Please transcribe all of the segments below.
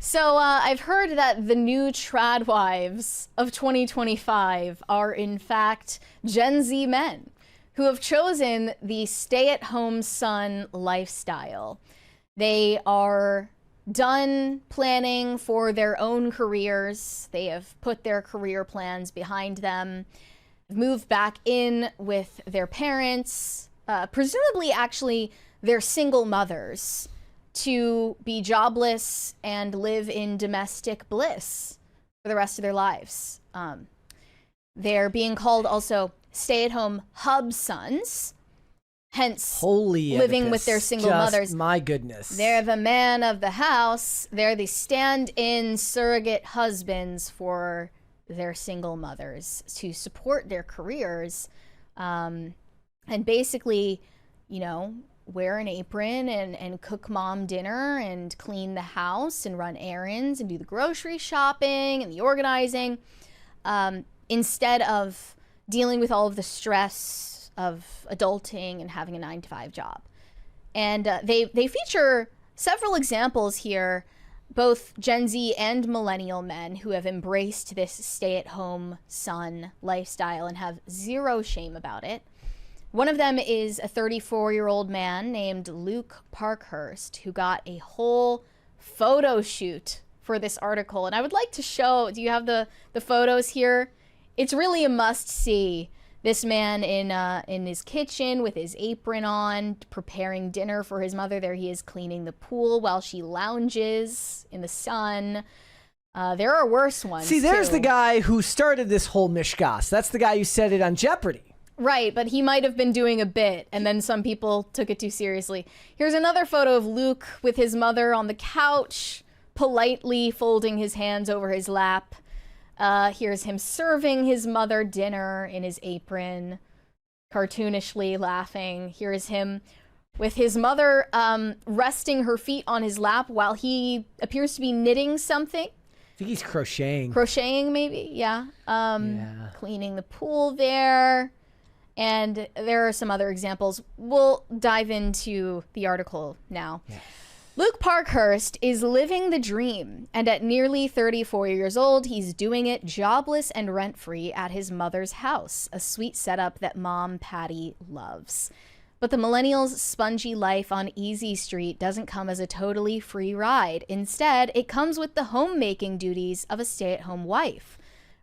So I've heard that the new trad wives of 2025 are in fact Gen Z men who have chosen the stay-at-home son lifestyle. They are done planning for their own careers. They have put their career plans behind them, moved back in with their parents, presumably actually they're single mothers, to be jobless and live in domestic bliss for the rest of their lives. They're being called also stay-at-home hub sons, hence Holy living Oedipus. with their single Just mothers. My goodness. They're the man of the house. They're the stand-in surrogate husbands for their single mothers to support their careers, and basically, you know, wear an apron and cook mom dinner and clean the house and run errands and do the grocery shopping and the organizing, instead of dealing with all of the stress of adulting and having a 9-to-5 job. And they feature several examples here, both Gen Z and millennial men who have embraced this stay-at-home son lifestyle and have zero shame about it. One of them is a 34-year-old man named Luke Parkhurst, who got a whole photo shoot for this article. And I would like to show, do you have the photos here? It's really a must-see. This man in his kitchen with his apron on, preparing dinner for his mother. There he is cleaning the pool while she lounges in the sun. There are worse ones. See, there's too. the guy who started this whole mishgas. That's the guy who said it on Jeopardy. Right, but he might have been doing a bit, and then some people took it too seriously. Here's another photo of Luke with his mother on the couch, politely folding his hands over his lap. Here's him serving his mother dinner in his apron, cartoonishly laughing. Here's him with his mother resting her feet on his lap while he appears to be knitting something. I think he's crocheting. Crocheting, maybe, yeah. Cleaning the pool there. And there are some other examples. We'll dive into the article now. Yeah. Luke Parkhurst is living the dream, and at nearly 34 years old, he's doing it jobless and rent-free at his mother's house, a sweet setup that mom Patty loves. But the millennials' spongy life on Easy Street doesn't come as a totally free ride. Instead, it comes with the homemaking duties of a stay-at-home wife.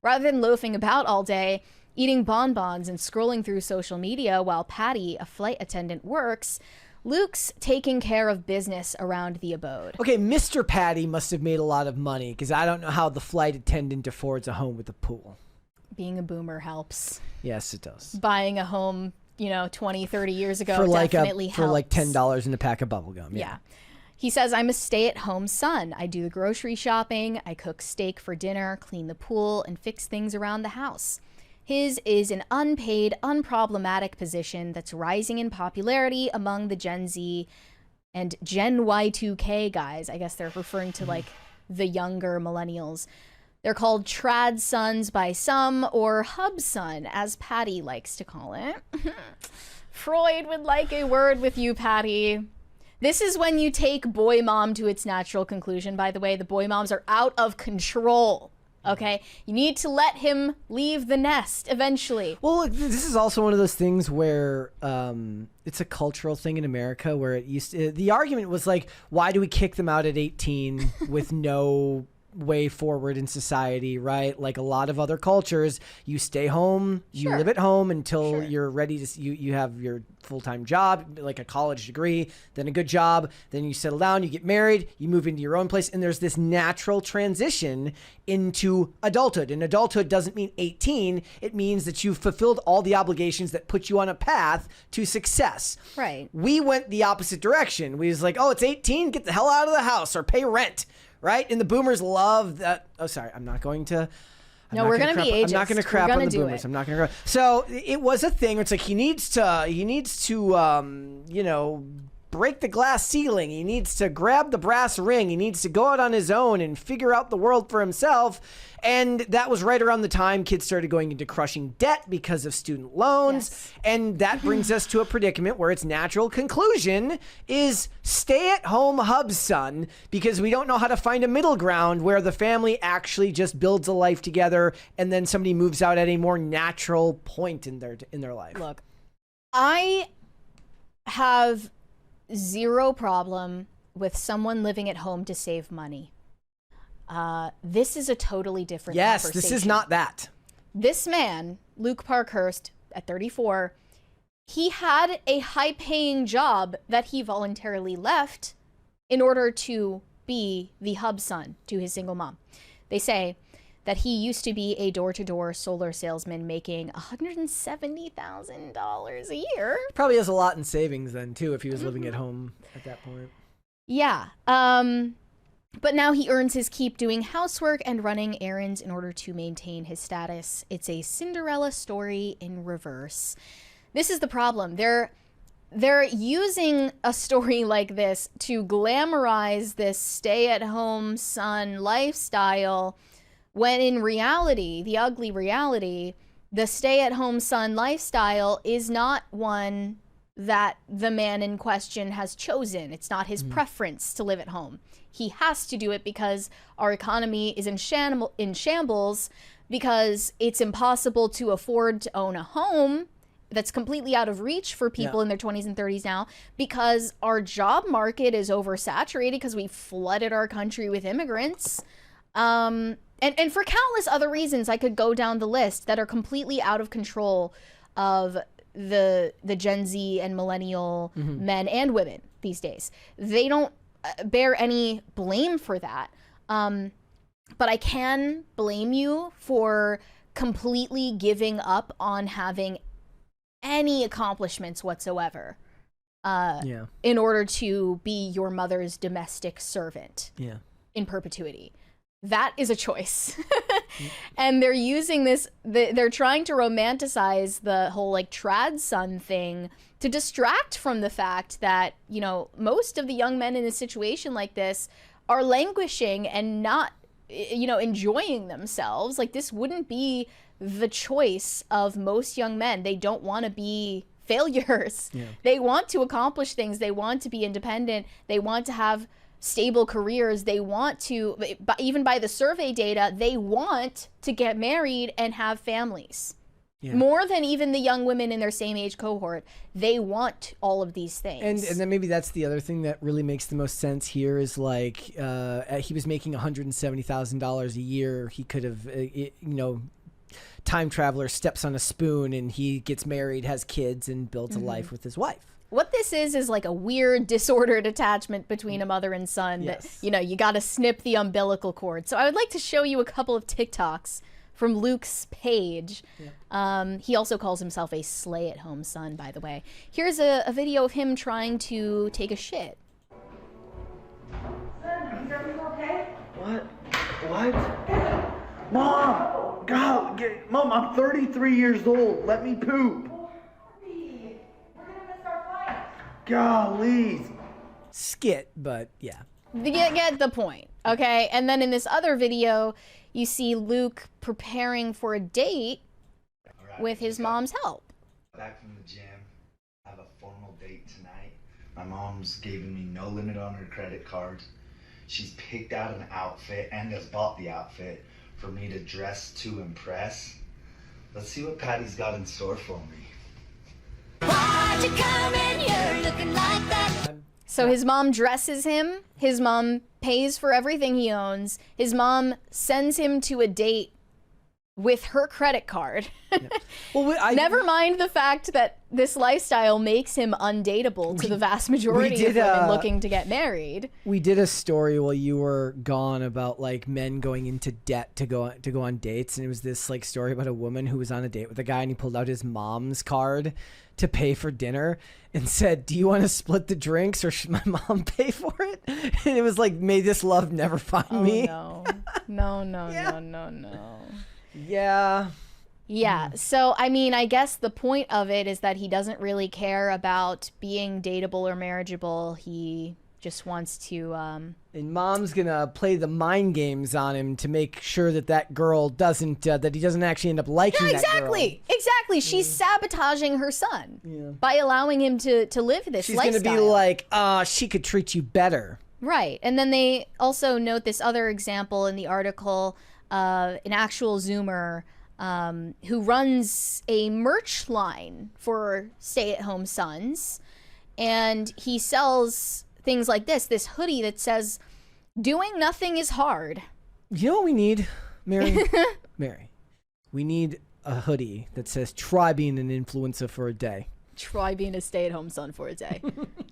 Rather than loafing about all day, eating bonbons and scrolling through social media while Patty, a flight attendant, works, Luke's taking care of business around the abode. Okay, Mr. Patty must have made a lot of money, because I don't know how the flight attendant affords a home with a pool. Being a boomer helps. Yes, it does. Buying a home, 20, 30 years ago for definitely helps. For like $10 in a pack of bubble gum. Yeah. He says, I'm a stay-at-home son. I do the grocery shopping, I cook steak for dinner, clean the pool, and fix things around the house. His is an unpaid, unproblematic position that's rising in popularity among the Gen Z and Gen Y2K guys. I guess they're referring to like the younger millennials. They're called trad sons by some, or hub son, as Patty likes to call it. Freud would like a word with you, Patty. This is when you take boy mom to its natural conclusion, by the way. The boy moms are out of control. Okay, you need to let him leave the nest eventually. Well, look, this is also one of those things where it's a cultural thing in America where the argument was like, why do we kick them out at 18 with no way forward in society, right? Like a lot of other cultures, you stay home, you live at home until you're ready to, you have your full-time job, like a college degree, then a good job, then you settle down, you get married, you move into your own place, and there's this natural transition into adulthood. And adulthood doesn't mean 18, it means that you've fulfilled all the obligations that put you on a path to success. Right. We went the opposite direction. We was like, oh, it's 18, get the hell out of the house or pay rent. Right? And the boomers love that. Oh, sorry. I'm not going to. We're going to be ageist. I'm not going to crap on the boomers. I'm not going to. So it was a thing. It's like he needs to, break the glass ceiling. He needs to grab the brass ring. He needs to go out on his own and figure out the world for himself. And that was right around the time kids started going into crushing debt because of student loans. Yes. And that brings us to a predicament where its natural conclusion is stay-at-home hub son, because we don't know how to find a middle ground where the family actually just builds a life together and then somebody moves out at a more natural point in their life. Look, I have zero problem with someone living at home to save money. This is a totally different conversation. This is not that. This man, Luke Parkhurst, at 34, he had a high-paying job that he voluntarily left in order to be the hub son to his single mom. They say that he used to be a door-to-door solar salesman making $170,000 a year. Probably has a lot in savings then, too, if he was living at home at that point. Yeah. But now he earns his keep doing housework and running errands in order to maintain his status. It's a Cinderella story in reverse. This is the problem. They're using a story like this to glamorize this stay-at-home son lifestyle, when in reality, the ugly reality, the stay-at-home son lifestyle is not one that the man in question has chosen. It's not his preference to live at home. He has to do it because our economy is in shambles, because it's impossible to afford to own a home that's completely out of reach for people in their 20s and 30s now, because our job market is oversaturated because we flooded our country with immigrants. And for countless other reasons, I could go down the list that are completely out of control of the Gen Z and millennial men and women these days. They don't bear any blame for that. But I can blame you for completely giving up on having any accomplishments whatsoever in order to be your mother's domestic servant in perpetuity. That is a choice. And they're using this, they're trying to romanticize the whole like trad son thing to distract from the fact that, you know, most of the young men in a situation like this are languishing and not, you know, enjoying themselves. Like, this wouldn't be the choice of most young men. They don't want to be failures. They want to accomplish things. They want to be independent. They want to have stable careers. They want to, even by the survey data, they want to get married and have families. More than even the young women in their same age cohort. They want all of these things. And then maybe that's the other thing that really makes the most sense here is like he was making $170,000 a year. He could have, you know, time traveler steps on a spoon and he gets married, has kids, and builds a life with his wife. What this is like a weird disordered attachment between a mother and son that, you know, you got to snip the umbilical cord. So I would like to show you a couple of TikToks from Luke's page. He also calls himself a slay-at-home son, by the way. Here's a video of him trying to take a shit. Son, is everything okay? What? Mom! God, Mom, I'm 33 years old. Let me poop. We're gonna miss our flight. Golly. Skit, but yeah. Get the point, okay? And then in this other video, you see Luke preparing for a date with his mom's help. Back from the gym. I have a formal date tonight. My mom's giving me no limit on her credit card. She's picked out an outfit and has bought the outfit for me to dress to impress. Let's see what Patty's got in store for me. Why'd you come in here looking like that? So his mom dresses him. His mom pays for everything he owns. His mom sends him to a date with her credit card. Well, Never mind the fact that this lifestyle makes him undateable to the vast majority of women looking to get married. We did a story while you were gone about like men going into debt to go on dates, and it was this like story about a woman who was on a date with a guy and he pulled out his mom's card to pay for dinner and said, "Do you want to split the drinks or should my mom pay for it?" And it was like, "May this love never find me." No. No. Yeah. Yeah. So, I mean, I guess the point of it is that he doesn't really care about being dateable or marriageable. He just wants to. And mom's gonna play the mind games on him to make sure that girl doesn't, that he doesn't actually end up liking Yeah, that girl. exactly. Exactly. She's sabotaging her son by allowing him to live this She's lifestyle. gonna be like, she could treat you better. Right. And then they also note this other example in the article, an actual Zoomer who runs a merch line for stay-at-home sons. And he sells things like this hoodie that says, "Doing nothing is hard." You know what we need, Mary? Mary, we need a hoodie that says, "Try being an influencer for a day." Try being a stay-at-home son for a day.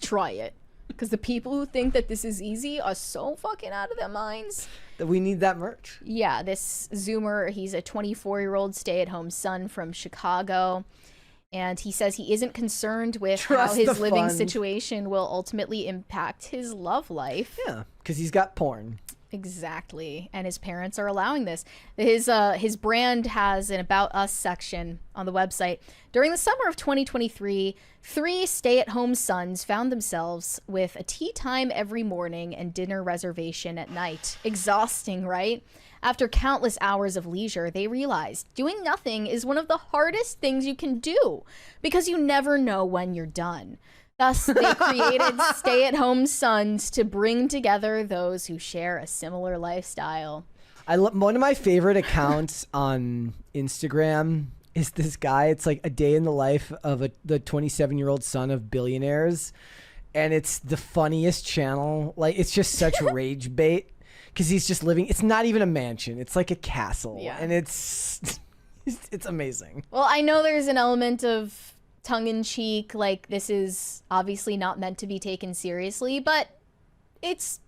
Try it. Because the people who think that this is easy are so fucking out of their minds. That we need that merch. Yeah, this Zoomer, he's a 24-year-old stay-at-home son from Chicago. And he says he isn't concerned with how his living situation will ultimately impact his love life. Yeah, because he's got porn. Exactly. And his parents are allowing this. His brand has an About Us section on the website. During the summer of 2023, 3 stay-at-home sons found themselves with a tea time every morning and dinner reservation at night. Exhausting, right? After countless hours of leisure, they realized doing nothing is one of the hardest things you can do because you never know when you're done. Thus, they created stay-at-home sons to bring together those who share a similar lifestyle. One of my favorite accounts on Instagram is this guy. It's like a day in the life of the 27-year-old son of billionaires, and it's the funniest channel. Like, it's just such rage bait because he's just living. It's not even a mansion. It's like a castle, and it's amazing. Well, I know there's an element of tongue-in-cheek, like this is obviously not meant to be taken seriously, but it's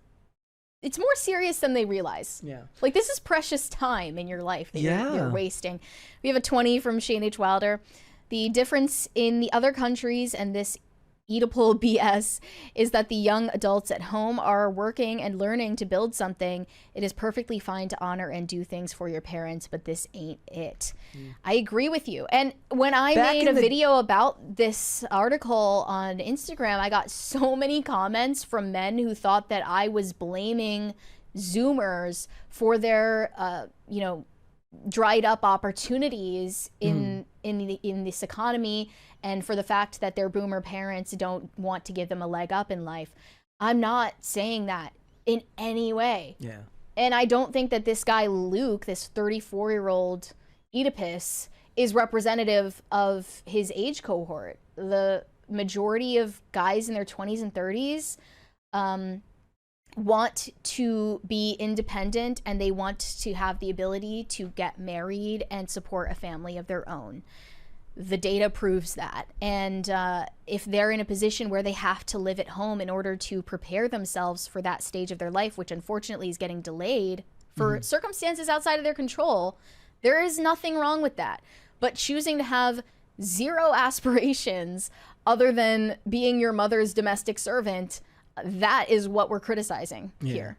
more serious than they realize. Yeah. Like, this is precious time in your life that you're wasting. We have a 20 from Shane H. Wilder. The difference in the other countries and this Oedipal BS is that the young adults at home are working and learning to build something. It is perfectly fine to honor and do things for your parents, but this ain't it. I agree with you. And when I made a video about this article on Instagram, I got so many comments from men who thought that I was blaming Zoomers for their, dried up opportunities in this economy, and for the fact that their boomer parents don't want to give them a leg up in life. I'm not saying that in any way. Yeah. And I don't think that this guy Luke, this 34-year-old Oedipus, is representative of his age cohort. The majority of guys in their 20s and 30s want to be independent, and they want to have the ability to get married and support a family of their own. The data proves that. And if they're in a position where they have to live at home in order to prepare themselves for that stage of their life, which unfortunately is getting delayed for circumstances outside of their control, there is nothing wrong with that. But choosing to have zero aspirations other than being your mother's domestic servant, that is what we're criticizing here.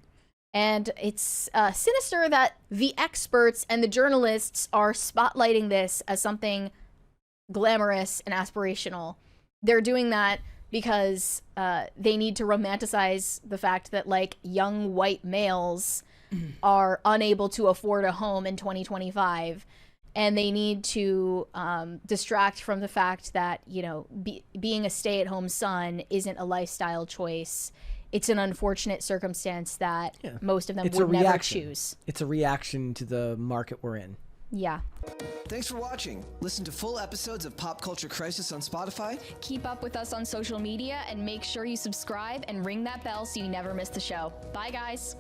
And it's sinister that the experts and the journalists are spotlighting this as something glamorous and aspirational. They're doing that because they need to romanticize the fact that, like, young white males are unable to afford a home in 2025, and they need to distract from the fact that, being a stay-at-home son isn't a lifestyle choice. It's an unfortunate circumstance that most of them would never choose. It's a reaction to the market we're in. Yeah. Thanks for watching. Listen to full episodes of Pop Culture Crisis on Spotify. Keep up with us on social media and make sure you subscribe and ring that bell so you never miss the show. Bye, guys.